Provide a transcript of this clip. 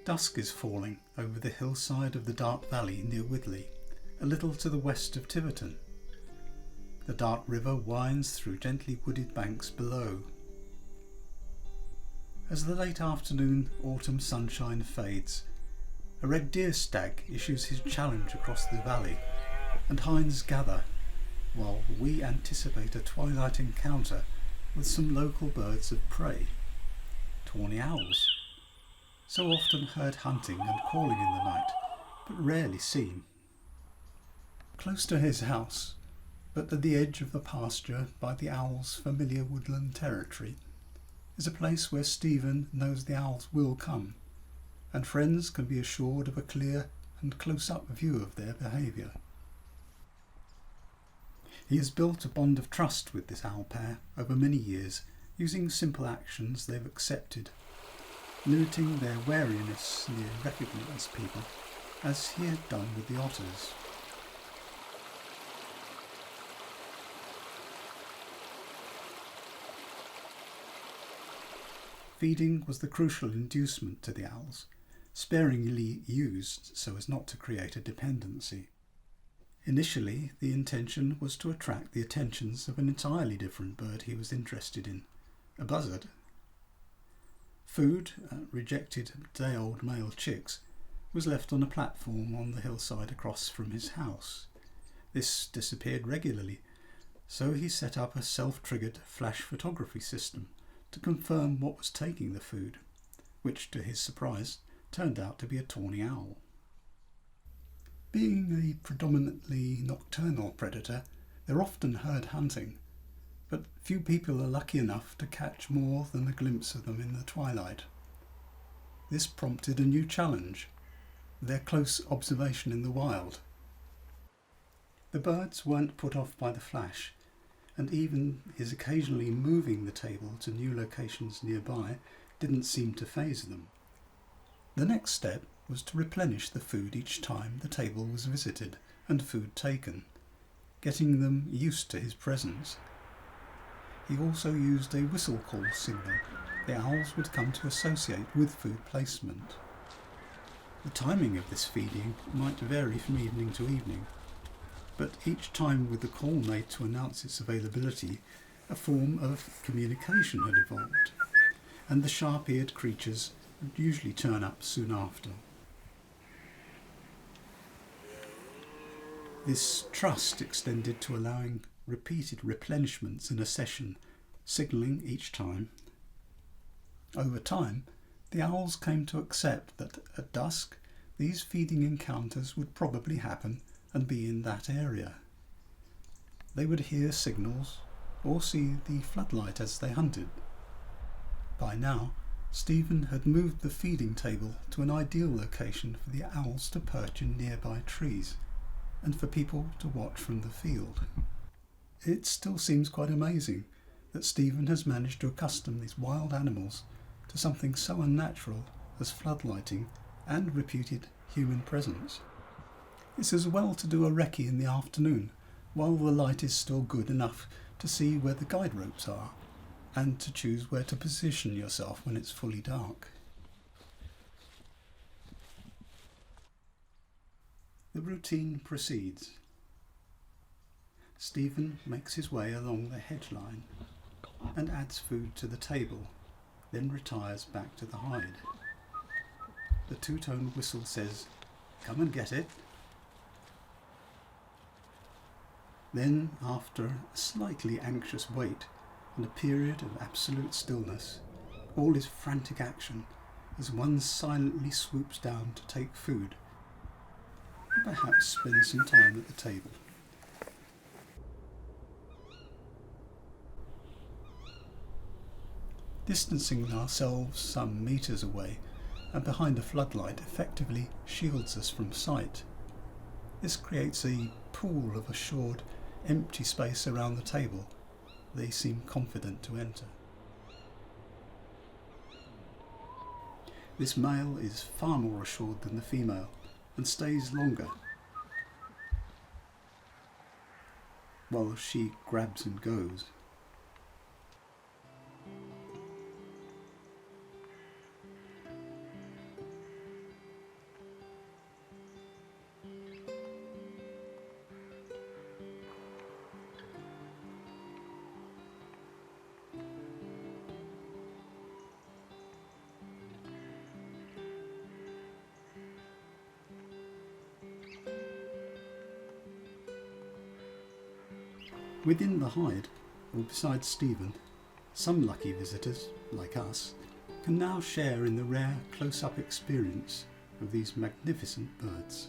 Dusk is falling over the hillside of the Dart Valley near Widley, a little to the west of Tiverton. The Dart River winds through gently wooded banks below. As the late afternoon autumn sunshine fades, a red deer stag issues his challenge across the valley, and hinds gather, while we anticipate a twilight encounter with some local birds of prey, Tawny Owls, so often heard hunting and calling in the night, but rarely seen. Close to his house, but at the edge of the pasture by the owl's familiar woodland territory, is a place where Stephen knows the owls will come, and friends can be assured of a clear and close-up view of their behaviour. He has built a bond of trust with this owl pair over many years, using simple actions they've accepted, limiting their wariness near recognised people, as he had done with the otters. Feeding was the crucial inducement to the owls, sparingly used so as not to create a dependency. Initially, the intention was to attract the attentions of an entirely different bird he was interested in, a buzzard. Food, rejected day-old male chicks, was left on a platform on the hillside across from his house. This disappeared regularly, so he set up a self-triggered flash photography system to confirm what was taking the food, which, to his surprise, turned out to be a tawny owl. Being a predominantly nocturnal predator, they're often heard hunting, but few people are lucky enough to catch more than a glimpse of them in the twilight. This prompted a new challenge, their close observation in the wild. The birds weren't put off by the flash, and even his occasionally moving the table to new locations nearby didn't seem to faze them. The next step was to replenish the food each time the table was visited and food taken, getting them used to his presence. He also used a whistle call signal the owls would come to associate with food placement. The timing of this feeding might vary from evening to evening, but each time with the call made to announce its availability, a form of communication had evolved, and the sharp-eared creatures would usually turn up soon after. This trust extended to allowing repeated replenishments in a session, signalling each time. Over time, the owls came to accept that at dusk these feeding encounters would probably happen and be in that area. They would hear signals or see the floodlight as they hunted. By now, Stephen had moved the feeding table to an ideal location for the owls to perch in nearby trees, and for people to watch from the field. It still seems quite amazing that Stephen has managed to accustom these wild animals to something so unnatural as floodlighting and reputed human presence. It's as well to do a recce in the afternoon while the light is still good enough to see where the guide ropes are and to choose where to position yourself when it's fully dark. The routine proceeds. Stephen makes his way along the hedge line and adds food to the table, then retires back to the hide. The two-tone whistle says, "Come and get it." Then, after a slightly anxious wait and a period of absolute stillness, all is frantic action as one silently swoops down to take food, and perhaps spend some time at the table. Distancing ourselves some metres away and behind a floodlight effectively shields us from sight. This creates a pool of assured empty space around the table they seem confident to enter. This male is far more assured than the female and stays longer, while she grabs and goes. Within the hide, or beside Stephen, some lucky visitors, like us, can now share in the rare close-up experience of these magnificent birds.